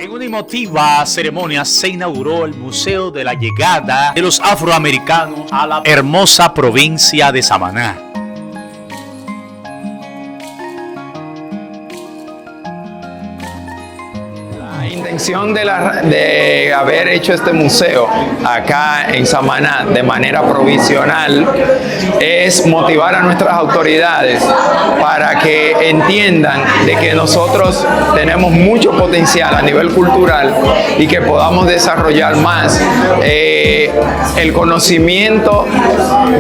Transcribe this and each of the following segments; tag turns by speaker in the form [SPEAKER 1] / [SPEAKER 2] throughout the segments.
[SPEAKER 1] En una emotiva ceremonia se inauguró el Museo de la Llegada de los Afroamericanos a la hermosa provincia de Samaná.
[SPEAKER 2] La intención de haber hecho este museo acá en Samaná de manera provisional es motivar a nuestras autoridades para que entiendan de que nosotros tenemos mucho potencial a nivel cultural y que podamos desarrollar más el conocimiento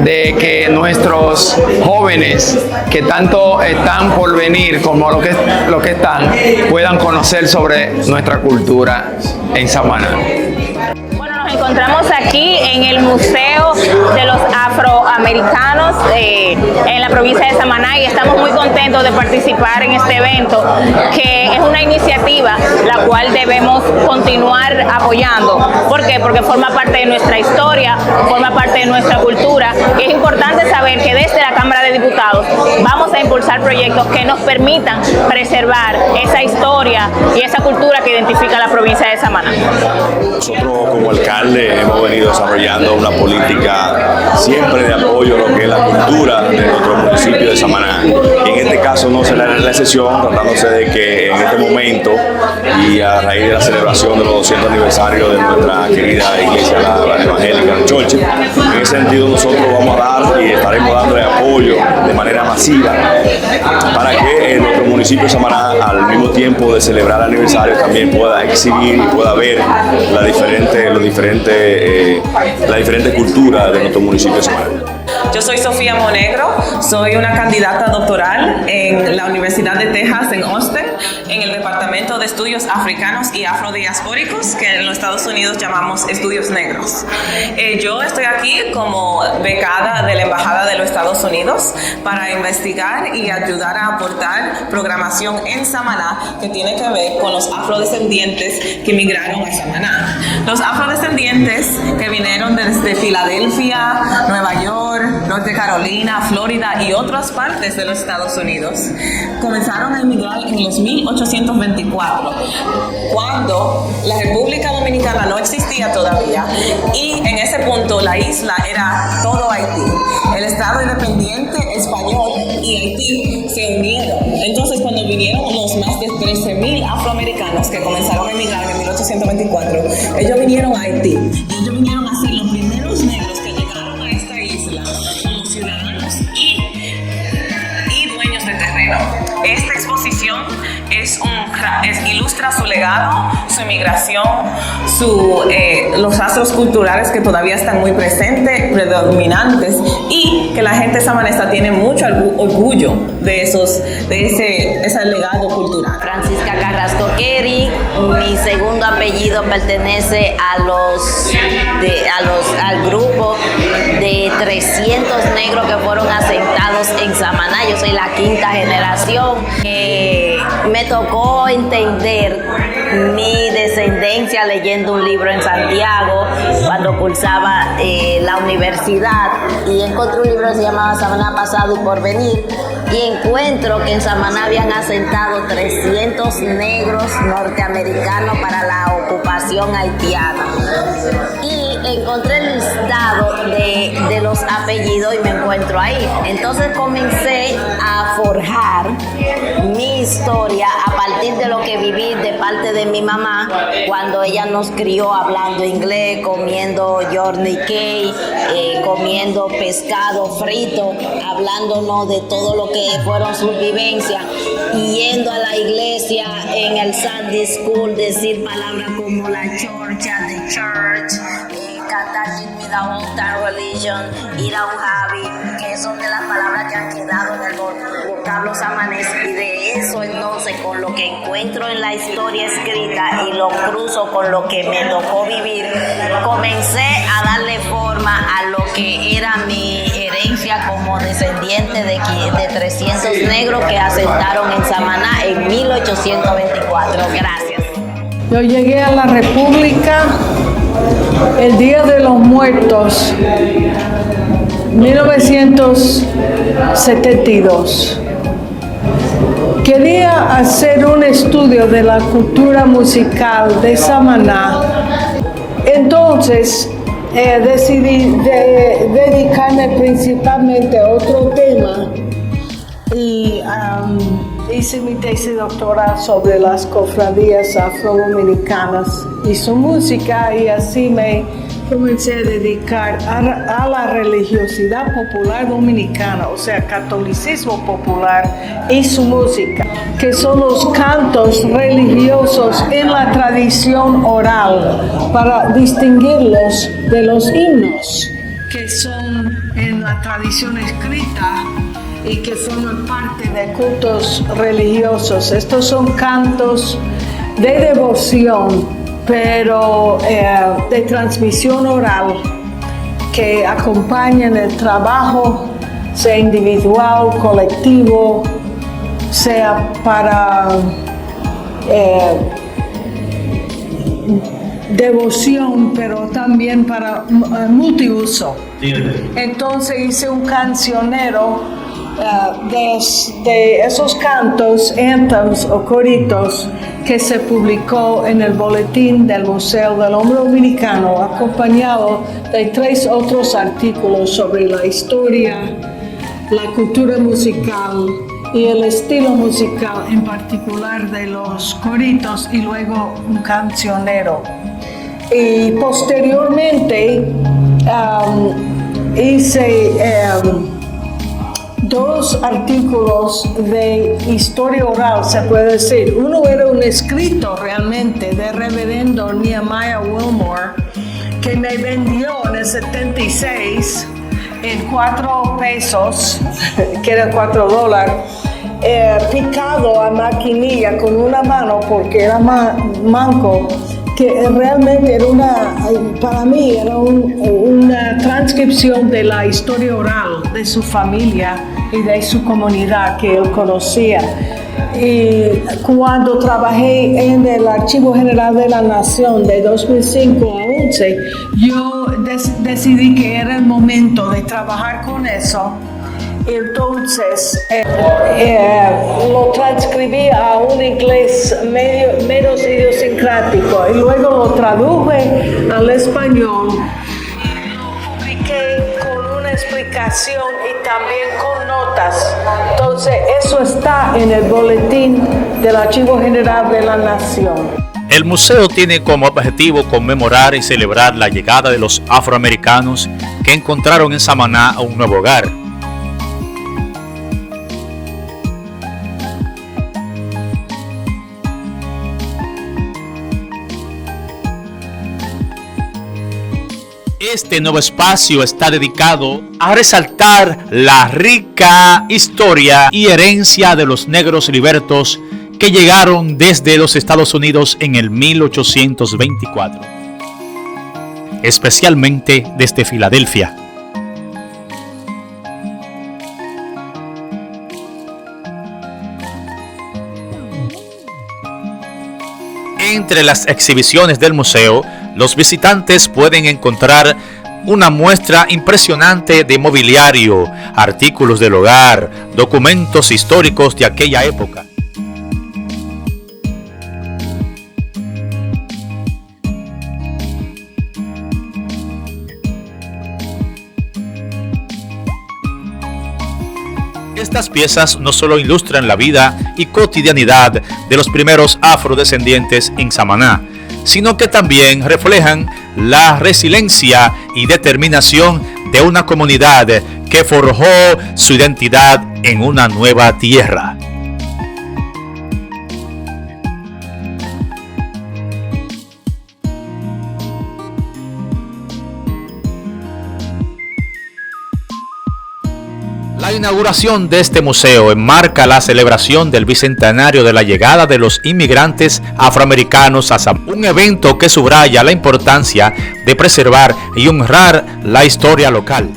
[SPEAKER 2] de que nuestros jóvenes que tanto están por venir como lo que están puedan conocer sobre nuestra cultura en Samaná.
[SPEAKER 3] Bueno, nos encontramos aquí en el Museo de los Afroamericanos en la provincia de Samaná y estamos muy contentos de participar en este evento, que es una iniciativa la cual debemos continuar apoyando. ¿Por qué? Porque forma parte de nuestra historia, forma parte de nuestra cultura y es importante saber que desde la Cámara de Diputados vamos a impulsar proyectos que nos permitan preservar esa historia y esa cultura que identifica la provincia de Samaná.
[SPEAKER 4] Nosotros como alcalde hemos venido desarrollando una política siempre de apoyo a lo que es la cultura de nuestro municipio de Samaná. Y en este caso no será la excepción, tratándose de que en este momento y a raíz de la celebración de los 200 aniversarios de nuestra querida iglesia, la evangélica de Chorche, en ese sentido nosotros vamos a dar y estaremos dándole apoyo de manera masiva para que nuestro municipio de Samaná, al mismo tiempo de celebrar el aniversario, también pueda exhibir y pueda ver la diferente cultura de nuestro municipio de Samaná.
[SPEAKER 5] Yo soy Sofía Monegro, soy una candidata doctoral en la Universidad de Texas en Austin, en el Departamento de Estudios Africanos y Afrodiaspóricos, que en los Estados Unidos llamamos Estudios Negros. Yo estoy aquí como becada de la Embajada de los Estados Unidos para investigar y ayudar a aportar programación en Samaná que tiene que ver con los afrodescendientes que migraron a Samaná. Los afrodescendientes que vinieron desde Filadelfia, Nueva York, Norte Carolina, Florida y otras partes de los Estados Unidos comenzaron a emigrar en los 1824, cuando la República Dominicana no existía todavía y en ese punto la isla era todo Haití. El Estado independiente español y Haití se unieron. Entonces, cuando vinieron los más de 13,000 afroamericanos que comenzaron a emigrar en 1824, ellos vinieron a Haití. Ellos vinieron a ser los primeros negros que llegaron a esta isla como ciudadanos y dueños de terreno. Esta exposición ilustra su legado, su inmigración, los rastros culturales que todavía están muy presentes, predominantes, y que la gente samanesa tiene mucho orgullo de ese legado cultural.
[SPEAKER 6] Francisca Carrasco Keri, mi segundo apellido pertenece al grupo de 300 negros que fueron asentados en Samaná. Yo soy la quinta generación. Me tocó entender mi descendencia leyendo un libro en Santiago cuando cursaba la universidad, y encontré un libro que se llamaba Samaná Pasado y Porvenir, y encuentro que en Samaná habían asentado 300 negros norteamericanos para la ocupación haitiana. Y encontré el listado de los apellidos y me encuentro ahí. Entonces comencé a forjar mi historia a partir de lo que viví de parte de mi mamá cuando ella nos crió hablando inglés, comiendo Johnny Cake, comiendo pescado frito, hablándonos de todo lo que fueron sus vivencias, yendo a la iglesia en el Sunday School, decir palabras como la chorcha, the church, cantar Give Me the Old Time Religion, ir a un Javi, que son de las palabras que han quedado en el vocablo samanés, y de eso entonces con lo que encuentro en la historia escrita y lo cruzo con lo que me tocó vivir, comencé a darle forma a lo que era mi herencia como descendiente de 300 negros que asentaron en Samaná en 1824. Gracias.
[SPEAKER 7] Yo llegué a la República el Día de los Muertos, 1972. quería hacer un estudio de la cultura musical de Samaná. Entonces, decidí dedicarme principalmente a otro tema y hice mi tesis doctoral sobre las cofradías afrodominicanas y su música, y así me comencé a dedicar a la religiosidad popular dominicana, o sea, catolicismo popular y su música, que son los cantos religiosos en la tradición oral, para distinguirlos de los himnos, que son en la tradición escrita y que forman parte de cultos religiosos. Estos son cantos de devoción, pero de transmisión oral, que acompañan el trabajo, sea individual, colectivo, sea para devoción, pero también para multiuso. Entonces hice un cancionero de esos cantos, anthems o coritos, que se publicó en el boletín del Museo del Hombre Dominicano, acompañado de 3 otros artículos sobre la historia, la cultura musical y el estilo musical en particular de los coritos, y luego un cancionero. Y posteriormente hice 2 artículos de historia oral, se puede decir. Uno era un escrito realmente de reverendo Nehemiah Wilmore, que me vendió en el 76 en 4 pesos, que eran $4, picado a maquinilla con una mano porque era manco, que realmente era para mí era una transcripción de la historia oral de su familia y de su comunidad que él conocía. Y cuando trabajé en el Archivo General de la Nación de 2005 a 2011, yo decidí que era el momento de trabajar con eso. Entonces lo transcribí a un inglés menos idiosincrático y luego lo traduje al español y lo publiqué con una explicación y también con notas. Entonces eso está en el boletín del Archivo General de la Nación.
[SPEAKER 1] El museo tiene como objetivo conmemorar y celebrar la llegada de los afroamericanos que encontraron en Samaná un nuevo hogar. Este nuevo espacio está dedicado a resaltar la rica historia y herencia de los negros libertos que llegaron desde los Estados Unidos en el 1824, especialmente desde Filadelfia. Entre las exhibiciones del museo, los visitantes pueden encontrar una muestra impresionante de mobiliario, artículos del hogar, documentos históricos de aquella época. Estas piezas no solo ilustran la vida y cotidianidad de los primeros afrodescendientes en Samaná, sino que también reflejan la resiliencia y determinación de una comunidad que forjó su identidad en una nueva tierra. La inauguración de este museo enmarca la celebración del bicentenario de la llegada de los inmigrantes afroamericanos a Samaná, un evento que subraya la importancia de preservar y honrar la historia local.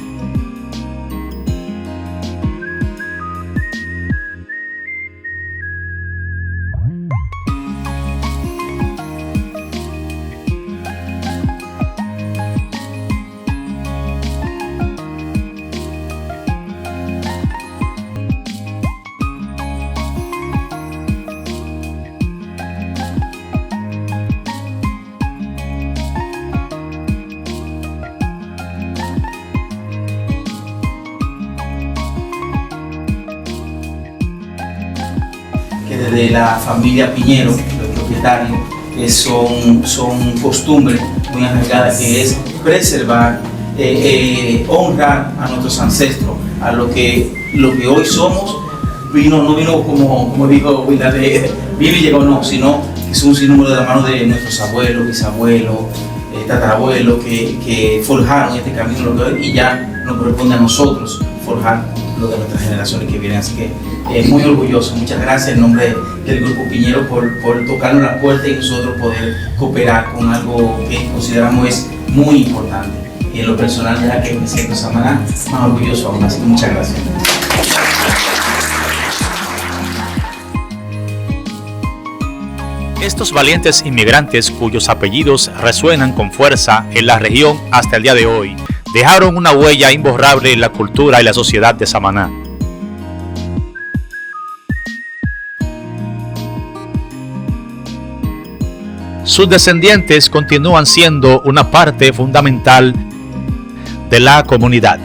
[SPEAKER 8] desde la familia Piñero, los propietarios, son costumbres muy arraigadas, que es preservar, honrar a nuestros ancestros, a lo que hoy somos. No vino como digo, vino y llegó, no, sino que es un sinnúmero de la mano de nuestros abuelos, bisabuelos, tatarabuelos, que forjaron este camino lo que hoy, y ya nos corresponde a nosotros forjar lo de nuestras generaciones que vienen. Así que muy orgulloso, muchas gracias en nombre del Grupo Piñero por tocarnos la puerta y nosotros poder cooperar con algo que consideramos es muy importante. Y en lo personal, ya que me siento Samaná, más orgulloso aún. Así que muchas gracias.
[SPEAKER 1] Estos valientes inmigrantes, cuyos apellidos resuenan con fuerza en la región hasta el día de hoy, dejaron una huella imborrable en la cultura y la sociedad de Samaná. Sus descendientes continúan siendo una parte fundamental de la comunidad.